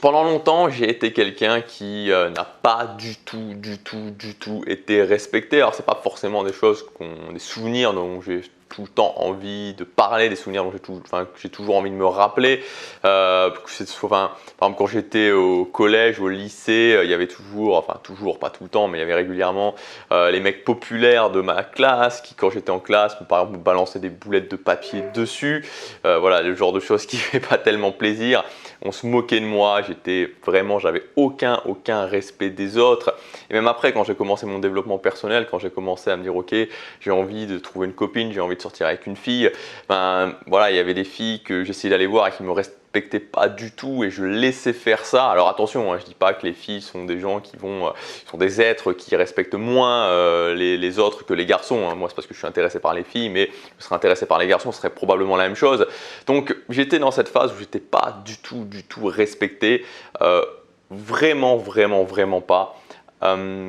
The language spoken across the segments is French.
Pendant longtemps, j'ai été quelqu'un qui n'a pas du tout été respecté. Alors, c'est pas forcément des souvenirs dont j'ai tout le temps envie de parler, des souvenirs dont que j'ai toujours envie de me rappeler. Par exemple, quand j'étais au collège, au lycée, il y avait toujours, pas tout le temps, mais il y avait régulièrement les mecs populaires de ma classe qui, quand j'étais en classe, par exemple, me balançaient des boulettes de papier dessus. Voilà, le genre de choses qui fait pas tellement plaisir. On se moquait de moi, j'avais aucun respect des autres. Et même après, quand j'ai commencé mon développement personnel, quand j'ai commencé à me dire ok, j'ai envie de trouver une copine, j'ai envie de sortir avec une fille, voilà, il y avait des filles que j'essayais d'aller voir et qui me respectaient pas du tout et je laissais faire ça. Alors attention, hein, je dis pas que les filles sont des gens sont des êtres qui respectent moins les autres que les garçons. Hein. Moi, c'est parce que je suis intéressé par les filles, mais je serais intéressé par les garçons, ce serait probablement la même chose. Donc j'étais dans cette phase où j'étais pas du tout respecté, vraiment pas.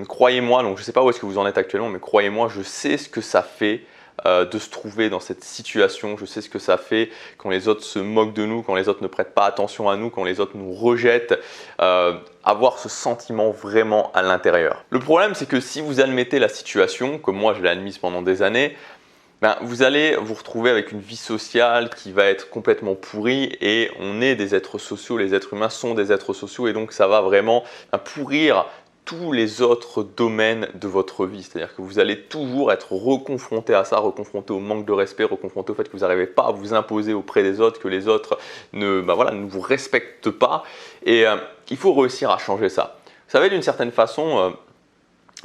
Croyez-moi, donc je sais pas où est-ce que vous en êtes actuellement, mais croyez-moi, je sais ce que ça fait de se trouver dans cette situation. Je sais ce que ça fait quand les autres se moquent de nous, quand les autres ne prêtent pas attention à nous, quand les autres nous rejettent. Avoir ce sentiment vraiment à l'intérieur. Le problème, c'est que si vous admettez la situation, comme moi je l'ai admise pendant des années, vous allez vous retrouver avec une vie sociale qui va être complètement pourrie et on est des êtres sociaux, les êtres humains sont des êtres sociaux et donc ça va vraiment pourrir tous les autres domaines de votre vie. C'est-à-dire que vous allez toujours être reconfronté à ça, reconfronté au manque de respect, reconfronté au fait que vous n'arrivez pas à vous imposer auprès des autres, que les autres ne vous respectent pas. Et il faut réussir à changer ça. Vous savez, d'une certaine façon,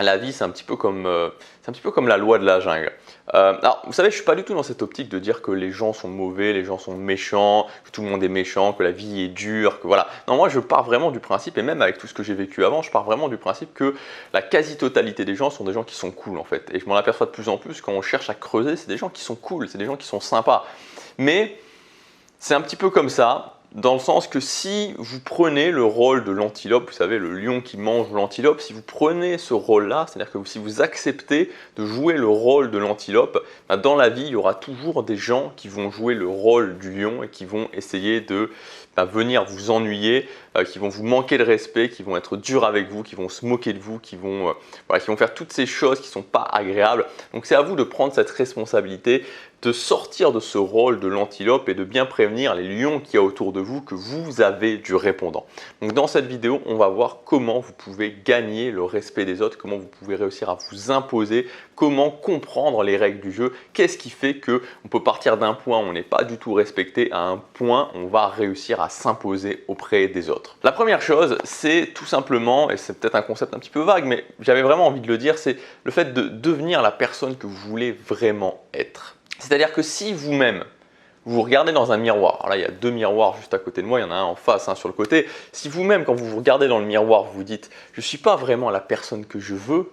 la vie, c'est un petit peu comme la loi de la jungle. Alors, vous savez, je ne suis pas du tout dans cette optique de dire que les gens sont mauvais, les gens sont méchants, que tout le monde est méchant, que la vie est dure, que voilà. Non, moi, je pars vraiment du principe, et même avec tout ce que j'ai vécu avant, je pars vraiment du principe que la quasi-totalité des gens sont des gens qui sont cool, en fait. Et je m'en aperçois de plus en plus quand on cherche à creuser, c'est des gens qui sont cool, c'est des gens qui sont sympas. Mais c'est un petit peu comme ça. Dans le sens que si vous prenez le rôle de l'antilope, vous savez, le lion qui mange l'antilope, si vous prenez ce rôle-là, c'est-à-dire que si vous acceptez de jouer le rôle de l'antilope, dans la vie, il y aura toujours des gens qui vont jouer le rôle du lion et qui vont essayer de venir vous ennuyer, qui vont vous manquer de respect, qui vont être durs avec vous, qui vont se moquer de vous, qui vont faire toutes ces choses qui ne sont pas agréables. Donc c'est à vous de prendre cette responsabilité, de sortir de ce rôle de l'antilope et de bien prévenir les lions qu'il y a autour de vous que vous avez du répondant. Donc dans cette vidéo, on va voir comment vous pouvez gagner le respect des autres, comment vous pouvez réussir à vous imposer, comment comprendre les règles du jeu, qu'est-ce qui fait qu'on peut partir d'un point où on n'est pas du tout respecté à un point où on va réussir à s'imposer auprès des autres. La première chose, c'est tout simplement, et c'est peut-être un concept un petit peu vague, mais j'avais vraiment envie de le dire, c'est le fait de devenir la personne que vous voulez vraiment être. C'est-à-dire que si vous-même, vous regardez dans un miroir, alors là il y a deux miroirs juste à côté de moi, il y en a un en face, sur le côté, si vous-même quand vous vous regardez dans le miroir, vous vous dites « je ne suis pas vraiment la personne que je veux »,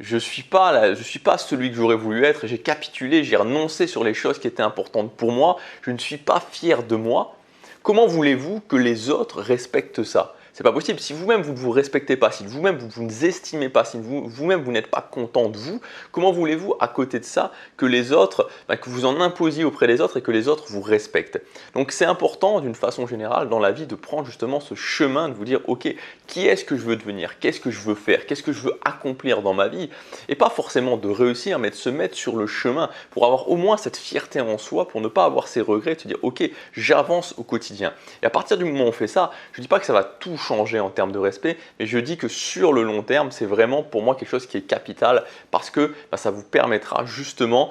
je ne suis pas celui que j'aurais voulu être, j'ai capitulé, j'ai renoncé sur les choses qui étaient importantes pour moi, je ne suis pas fier de moi, comment voulez-vous que les autres respectent ça ? C'est pas possible. Si vous-même vous ne vous respectez pas, si vous-même vous ne vous estimez pas, si vous-même vous n'êtes pas content de vous, comment voulez-vous à côté de ça que les autres, que vous en imposiez auprès des autres et que les autres vous respectent? Donc c'est important d'une façon générale dans la vie de prendre justement ce chemin de vous dire ok, qui est-ce que je veux devenir? Qu'est-ce que je veux faire? Qu'est-ce que je veux accomplir dans ma vie? Et pas forcément de réussir, mais de se mettre sur le chemin pour avoir au moins cette fierté en soi, pour ne pas avoir ces regrets, de se dire ok, j'avance au quotidien. Et à partir du moment où on fait ça, je ne dis pas que ça va tout changer en termes de respect, mais je dis que sur le long terme, c'est vraiment pour moi quelque chose qui est capital parce que ça vous permettra justement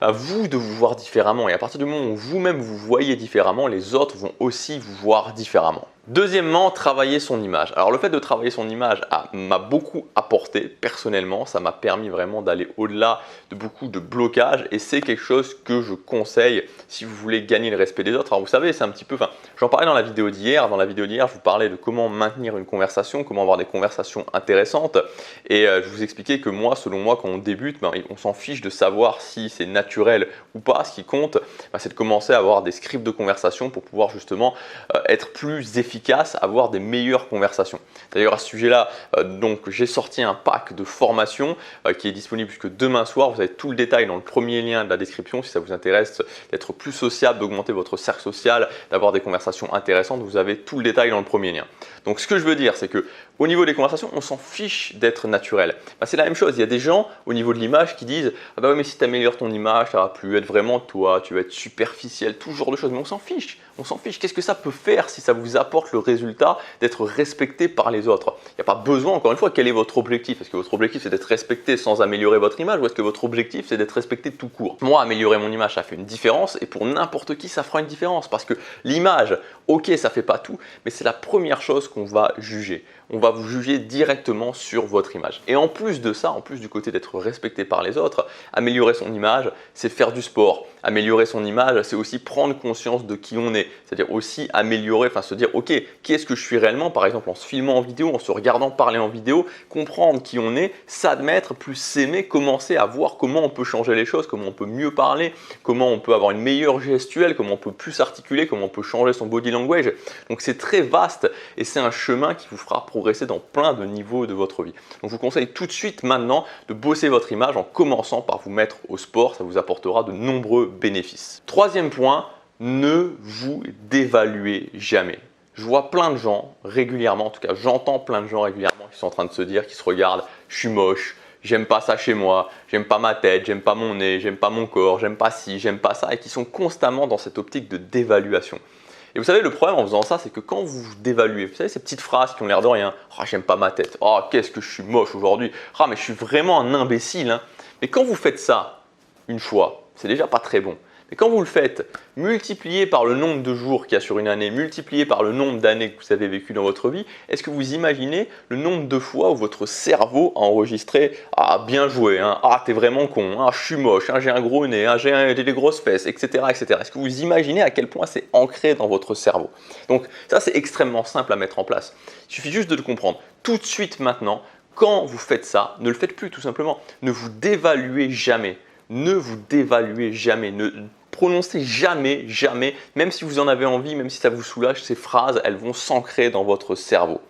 vous de vous voir différemment. Et à partir du moment où vous-même vous voyez différemment, les autres vont aussi vous voir différemment. Deuxièmement, travailler son image. Alors le fait de travailler son image m'a beaucoup apporté personnellement, ça m'a permis vraiment d'aller au-delà de beaucoup de blocages et c'est quelque chose que je conseille si vous voulez gagner le respect des autres. Alors vous savez, c'est un petit peu, j'en parlais dans la vidéo d'hier. Dans la vidéo d'hier, je vous parlais de comment maintenir une conversation, comment avoir des conversations intéressantes et je vous expliquais que moi, selon moi, quand on débute, on s'en fiche de savoir si c'est naturel ou pas. Ce qui compte, c'est de commencer à avoir des scripts de conversation pour pouvoir justement être plus efficace efficace, avoir des meilleures conversations. D'ailleurs à ce sujet-là, donc j'ai sorti un pack de formation qui est disponible jusque demain soir. Vous avez tout le détail dans le premier lien de la description si ça vous intéresse d'être plus sociable, d'augmenter votre cercle social, d'avoir des conversations intéressantes. Vous avez tout le détail dans le premier lien. Donc ce que je veux dire, c'est que au niveau des conversations, on s'en fiche d'être naturel. C'est la même chose, il y a des gens au niveau de l'image qui disent « Ah bah oui, mais si tu améliores ton image, ça va plus être vraiment toi, tu vas être superficiel, tout ce genre de choses. » Mais on s'en fiche, on s'en fiche. Qu'est-ce que ça peut faire si ça vous apporte le résultat d'être respecté par les autres? Il n'y a pas besoin, encore une fois, quel est votre objectif? Est-ce que votre objectif c'est d'être respecté sans améliorer votre image ou est-ce que votre objectif c'est d'être respecté tout court? Moi, améliorer mon image, ça fait une différence et pour n'importe qui, ça fera une différence parce que l'image, ok, ça fait pas tout, mais c'est la première chose qu'on va juger. On va vous juger directement sur votre image. Et en plus de ça, en plus du côté d'être respecté par les autres, améliorer son image, c'est faire du sport. Améliorer son image, c'est aussi prendre conscience de qui on est. C'est-à-dire aussi améliorer, enfin se dire, ok, qui est-ce que je suis réellement? Par exemple, en se filmant en vidéo, en se regardant parler en vidéo, comprendre qui on est, s'admettre, plus s'aimer, commencer à voir comment on peut changer les choses, comment on peut mieux parler, comment on peut avoir une meilleure gestuelle, comment on peut plus articuler, comment on peut changer son body language. Donc c'est très vaste et c'est un chemin qui vous fera progresser dans plein de niveaux de votre vie. Donc je vous conseille tout de suite maintenant de bosser votre image en commençant par vous mettre au sport, ça vous apportera de nombreux bénéfices. Troisième point, ne vous dévaluez jamais. Je vois plein de gens régulièrement, en tout cas j'entends plein de gens régulièrement qui sont en train de se dire, qui se regardent, je suis moche, j'aime pas ça chez moi, j'aime pas ma tête, j'aime pas mon nez, j'aime pas mon corps, j'aime pas ci, j'aime pas ça et qui sont constamment dans cette optique de dévaluation. Et vous savez, le problème en faisant ça, c'est que quand vous vous dévaluez, vous savez ces petites phrases qui ont l'air de rien, « Ah, j'aime pas ma tête, ah, qu'est-ce que je suis moche aujourd'hui, ah, mais je suis vraiment un imbécile. Hein. » Mais quand vous faites ça une fois, c'est déjà pas très bon. Mais quand vous le faites, multiplié par le nombre de jours qu'il y a sur une année, multiplié par le nombre d'années que vous avez vécu dans votre vie, est-ce que vous imaginez le nombre de fois où votre cerveau a enregistré « Ah, bien joué, hein, ah, t'es vraiment con, ah, je suis moche, hein, j'ai un gros nez, hein, j'ai des grosses fesses, etc. etc. » Est-ce que vous imaginez à quel point c'est ancré dans votre cerveau? Donc ça, c'est extrêmement simple à mettre en place. Il suffit juste de le comprendre. Tout de suite maintenant, quand vous faites ça, ne le faites plus tout simplement. Ne vous dévaluez jamais. Ne vous dévaluez jamais. Ne prononcez jamais, jamais, même si vous en avez envie, même si ça vous soulage, ces phrases, elles vont s'ancrer dans votre cerveau.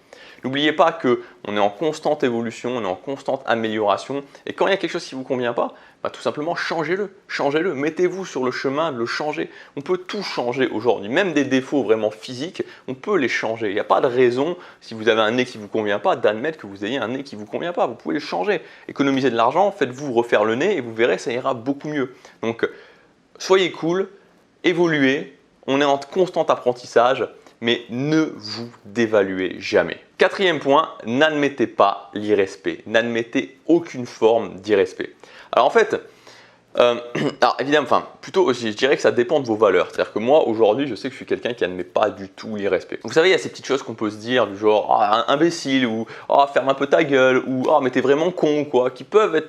N'oubliez pas qu'on est en constante évolution, on est en constante amélioration et quand il y a quelque chose qui ne vous convient pas, tout simplement changez-le, changez-le, mettez-vous sur le chemin de le changer. On peut tout changer aujourd'hui, même des défauts vraiment physiques, on peut les changer. Il n'y a pas de raison, si vous avez un nez qui ne vous convient pas, d'admettre que vous ayez un nez qui ne vous convient pas, vous pouvez le changer. Économisez de l'argent, faites-vous refaire le nez et vous verrez, ça ira beaucoup mieux. Donc, soyez cool, évoluez, on est en constant apprentissage, mais ne vous dévaluez jamais. Quatrième point, n'admettez pas l'irrespect. N'admettez aucune forme d'irrespect. Alors en fait, alors évidemment, plutôt je dirais que ça dépend de vos valeurs. C'est-à-dire que moi aujourd'hui, je sais que je suis quelqu'un qui n'admet pas du tout l'irrespect. Vous savez, il y a ces petites choses qu'on peut se dire du genre ah, imbécile ou ah, ferme un peu ta gueule ou ah, mais t'es vraiment con quoi, qui peuvent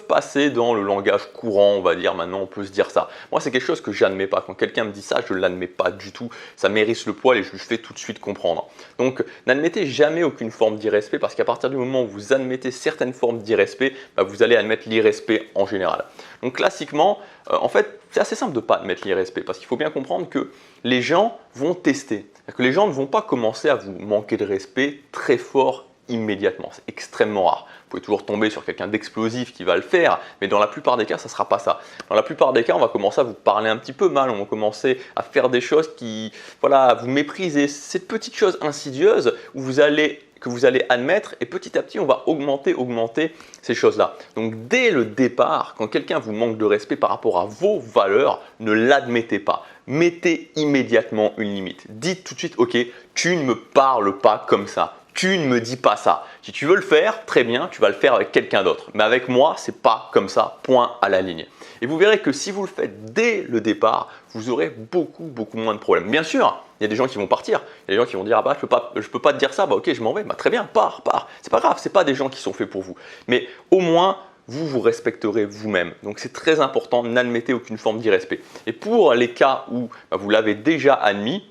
passer dans le langage courant, on va dire maintenant, on peut se dire ça. Moi, c'est quelque chose que j'admets pas. Quand quelqu'un me dit ça, je ne l'admets pas du tout. Ça m'hérisse le poil et je lui fais tout de suite comprendre. Donc, n'admettez jamais aucune forme d'irrespect parce qu'à partir du moment où vous admettez certaines formes d'irrespect, vous allez admettre l'irrespect en général. Donc, classiquement, en fait, c'est assez simple de ne pas admettre l'irrespect parce qu'il faut bien comprendre que les gens vont tester. Que les gens ne vont pas commencer à vous manquer de respect très fort immédiatement. C'est extrêmement rare. Vous pouvez toujours tomber sur quelqu'un d'explosif qui va le faire, mais dans la plupart des cas, ça ne sera pas ça. Dans la plupart des cas, on va commencer à vous parler un petit peu mal, on va commencer à faire des choses qui, voilà, vous méprisez. Cette petite chose insidieuse où que vous allez admettre et petit à petit, on va augmenter ces choses-là. Donc, dès le départ, quand quelqu'un vous manque de respect par rapport à vos valeurs, ne l'admettez pas. Mettez immédiatement une limite. Dites tout de suite, ok, tu ne me parles pas comme ça. Tu ne me dis pas ça. Si tu veux le faire, très bien, tu vas le faire avec quelqu'un d'autre. Mais avec moi, c'est pas comme ça, point à la ligne. Et vous verrez que si vous le faites dès le départ, vous aurez beaucoup moins de problèmes. Bien sûr, il y a des gens qui vont partir. Il y a des gens qui vont dire, ah bah, je peux pas te dire ça, bah ok, je m'en vais. Bah très bien, pars. C'est pas grave, c'est pas des gens qui sont faits pour vous. Mais au moins, vous vous respecterez vous-même. Donc c'est très important, n'admettez aucune forme d'irrespect. Et pour les cas où vous l'avez déjà admis,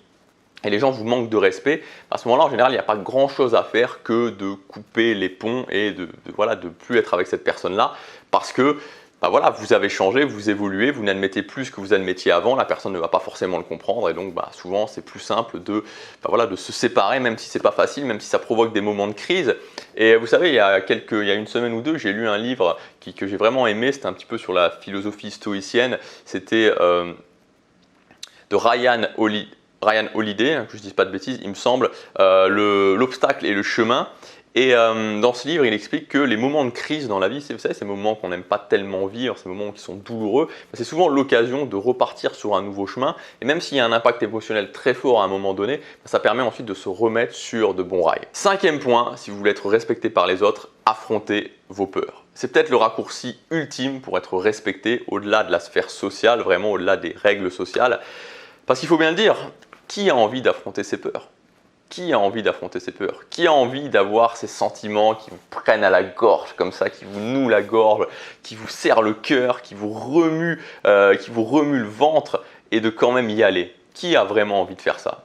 et les gens vous manquent de respect, à ce moment-là, en général, il n'y a pas grand-chose à faire que de couper les ponts et de plus être avec cette personne-là parce que bah voilà, vous avez changé, vous évoluez, vous n'admettez plus ce que vous admettiez avant, la personne ne va pas forcément le comprendre et donc souvent c'est plus simple de se séparer, même si c'est pas facile, même si ça provoque des moments de crise. Et vous savez, il y a une semaine ou deux, j'ai lu un livre que j'ai vraiment aimé, c'était un petit peu sur la philosophie stoïcienne, c'était de Ryan Holiday, que je ne dise pas de bêtises, il me semble, l'obstacle et le chemin. Et dans ce livre, il explique que les moments de crise dans la vie, vous savez, ces moments qu'on n'aime pas tellement vivre, ces moments qui sont douloureux, c'est souvent l'occasion de repartir sur un nouveau chemin. Et même s'il y a un impact émotionnel très fort à un moment donné, ça permet ensuite de se remettre sur de bons rails. Cinquième point, si vous voulez être respecté par les autres, affrontez vos peurs. C'est peut-être le raccourci ultime pour être respecté au-delà de la sphère sociale, vraiment au-delà des règles sociales. Parce qu'il faut bien le dire, qui a envie d'affronter ses peurs ? Qui a envie d'affronter ses peurs? Qui a envie d'avoir ces sentiments qui vous prennent à la gorge comme ça, qui vous nouent la gorge, qui vous serrent le cœur, qui vous remuent le ventre et de quand même y aller? Qui a vraiment envie de faire ça?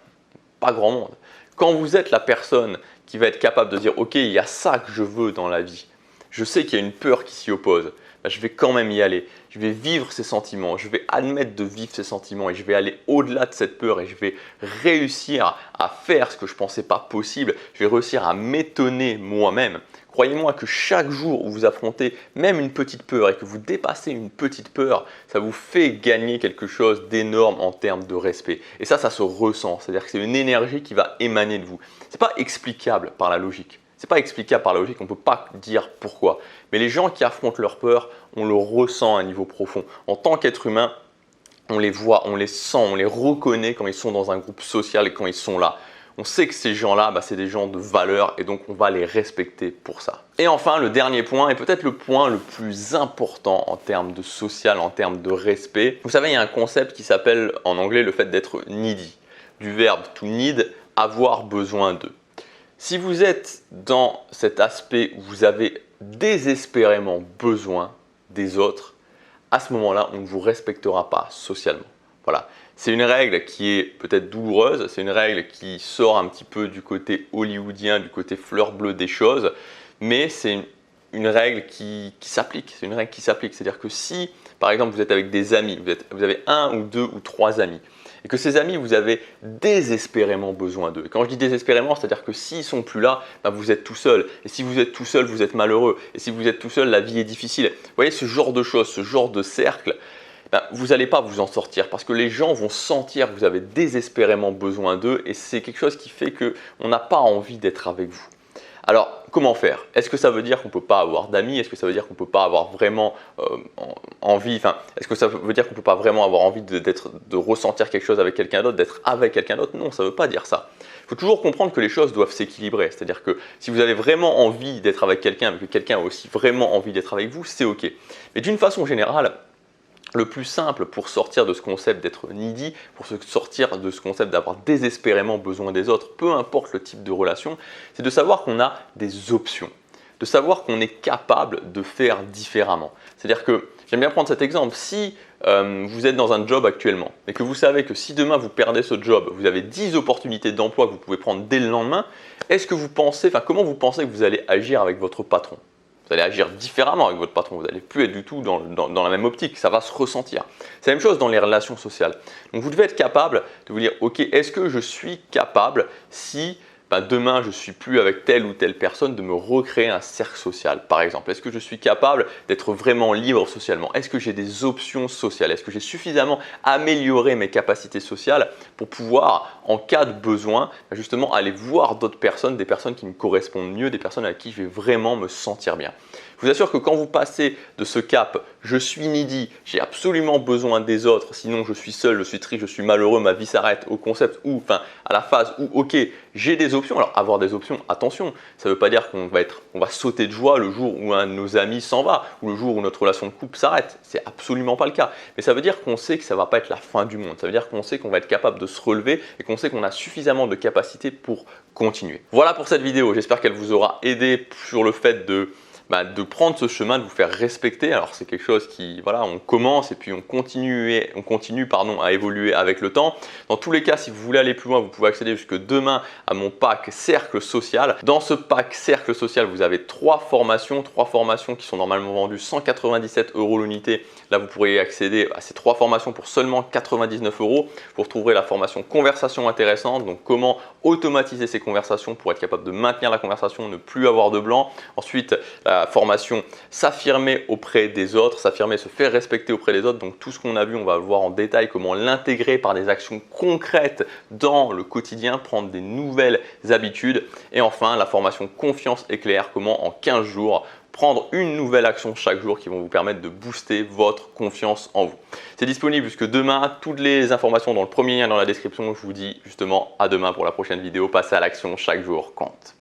Pas grand monde. Quand vous êtes la personne qui va être capable de dire « Ok, il y a ça que je veux dans la vie. Je sais qu'il y a une peur qui s'y oppose. Je vais quand même y aller. Je vais vivre ces sentiments. Je vais admettre de vivre ces sentiments et je vais aller au-delà de cette peur et je vais réussir à faire ce que je ne pensais pas possible. Je vais réussir à m'étonner moi-même. » Croyez-moi que chaque jour où vous affrontez même une petite peur et que vous dépassez une petite peur, ça vous fait gagner quelque chose d'énorme en termes de respect. Et ça se ressent. C'est-à-dire que c'est une énergie qui va émaner de vous. Ce n'est pas explicable par la logique. C'est pas explicable par la logique, on ne peut pas dire pourquoi. Mais les gens qui affrontent leur peur, on le ressent à un niveau profond. En tant qu'être humain, on les voit, on les sent, on les reconnaît quand ils sont dans un groupe social et quand ils sont là. On sait que ces gens-là, c'est des gens de valeur et donc on va les respecter pour ça. Et enfin, le dernier point, et peut-être le point le plus important en termes de social, en termes de respect. Vous savez, il y a un concept qui s'appelle en anglais le fait d'être needy. Du verbe to need, avoir besoin de. Si vous êtes dans cet aspect où vous avez désespérément besoin des autres, à ce moment-là, on ne vous respectera pas socialement. Voilà. C'est une règle qui est peut-être douloureuse, c'est une règle qui sort un petit peu du côté hollywoodien, du côté fleur bleue des choses, mais c'est une règle qui s'applique. C'est une règle qui s'applique. C'est-à-dire que si, par exemple, vous êtes avec des amis, vous avez un ou deux ou trois amis, et que ces amis, vous avez désespérément besoin d'eux. Et quand je dis désespérément, c'est-à-dire que s'ils ne sont plus là, vous êtes tout seul. Et si vous êtes tout seul, vous êtes malheureux. Et si vous êtes tout seul, la vie est difficile. Vous voyez, ce genre de choses, ce genre de cercle, vous n'allez pas vous en sortir parce que les gens vont sentir que vous avez désespérément besoin d'eux et c'est quelque chose qui fait qu'on n'a pas envie d'être avec vous. Alors, comment faire? Est-ce que ça veut dire qu'on ne peut pas avoir d'amis? Est-ce que ça veut dire qu'on ne peut pas avoir vraiment envie, est-ce que ça veut dire qu'on ne peut pas vraiment avoir envie de ressentir quelque chose avec quelqu'un d'autre, d'être avec quelqu'un d'autre? Non, ça ne veut pas dire ça. Il faut toujours comprendre que les choses doivent s'équilibrer. C'est-à-dire que si vous avez vraiment envie d'être avec quelqu'un, mais que quelqu'un a aussi vraiment envie d'être avec vous, c'est OK. Mais d'une façon générale, le plus simple pour sortir de ce concept d'être needy, pour sortir de ce concept d'avoir désespérément besoin des autres, peu importe le type de relation, c'est de savoir qu'on a des options, de savoir qu'on est capable de faire différemment. C'est-à-dire que, j'aime bien prendre cet exemple, si vous êtes dans un job actuellement et que vous savez que si demain vous perdez ce job, vous avez 10 opportunités d'emploi que vous pouvez prendre dès le lendemain, comment vous pensez que vous allez agir avec votre patron? Vous allez agir différemment avec votre patron, vous n'allez plus être du tout dans la même optique, ça va se ressentir. C'est la même chose dans les relations sociales. Donc vous devez être capable de vous dire, ok, est-ce que je suis capable, si demain je ne suis plus avec telle ou telle personne, de me recréer un cercle social, par exemple? Est-ce que je suis capable d'être vraiment libre socialement? Est-ce que j'ai des options sociales? Est-ce que j'ai suffisamment amélioré mes capacités sociales pour pouvoir, en cas de besoin, justement aller voir d'autres personnes, des personnes qui me correspondent mieux, des personnes avec qui je vais vraiment me sentir bien? Je vous assure que quand vous passez de ce cap « je suis needy, j'ai absolument besoin des autres, sinon je suis seul, je suis triste, je suis malheureux, ma vie s'arrête » au concept où, à la phase où « ok, j'ai des options ». Alors avoir des options, attention, ça ne veut pas dire qu'on va sauter de joie le jour où un de nos amis s'en va ou le jour où notre relation de couple s'arrête. C'est absolument pas le cas. Mais ça veut dire qu'on sait que ça ne va pas être la fin du monde. Ça veut dire qu'on sait qu'on va être capable de se relever et qu'on sait qu'on a suffisamment de capacité pour continuer. Voilà pour cette vidéo. J'espère qu'elle vous aura aidé sur le fait de de prendre ce chemin, de vous faire respecter. Alors c'est quelque chose qui, voilà, on commence et puis on continue à évoluer avec le temps. Dans tous les cas, si vous voulez aller plus loin, vous pouvez accéder jusque demain à mon pack Cercle Social. Dans ce pack Cercle Social, vous avez trois formations qui sont normalement vendues 197 € l'unité. Là, vous pourriez accéder à ces trois formations pour seulement 99 €. Vous retrouverez la formation Conversation intéressante, donc comment automatiser ces conversations pour être capable de maintenir la conversation, ne plus avoir de blanc. Ensuite, la formation S'affirmer auprès des autres, s'affirmer, se faire respecter auprès des autres. Donc tout ce qu'on a vu, on va le voir en détail, comment l'intégrer par des actions concrètes dans le quotidien, prendre des nouvelles habitudes. Et enfin, la formation Confiance éclair, comment en 15 jours prendre une nouvelle action chaque jour qui vont vous permettre de booster votre confiance en vous. C'est disponible jusque demain. Toutes les informations dans le premier lien dans la description. Je vous dis justement à demain pour la prochaine vidéo. Passez à l'action, chaque jour compte.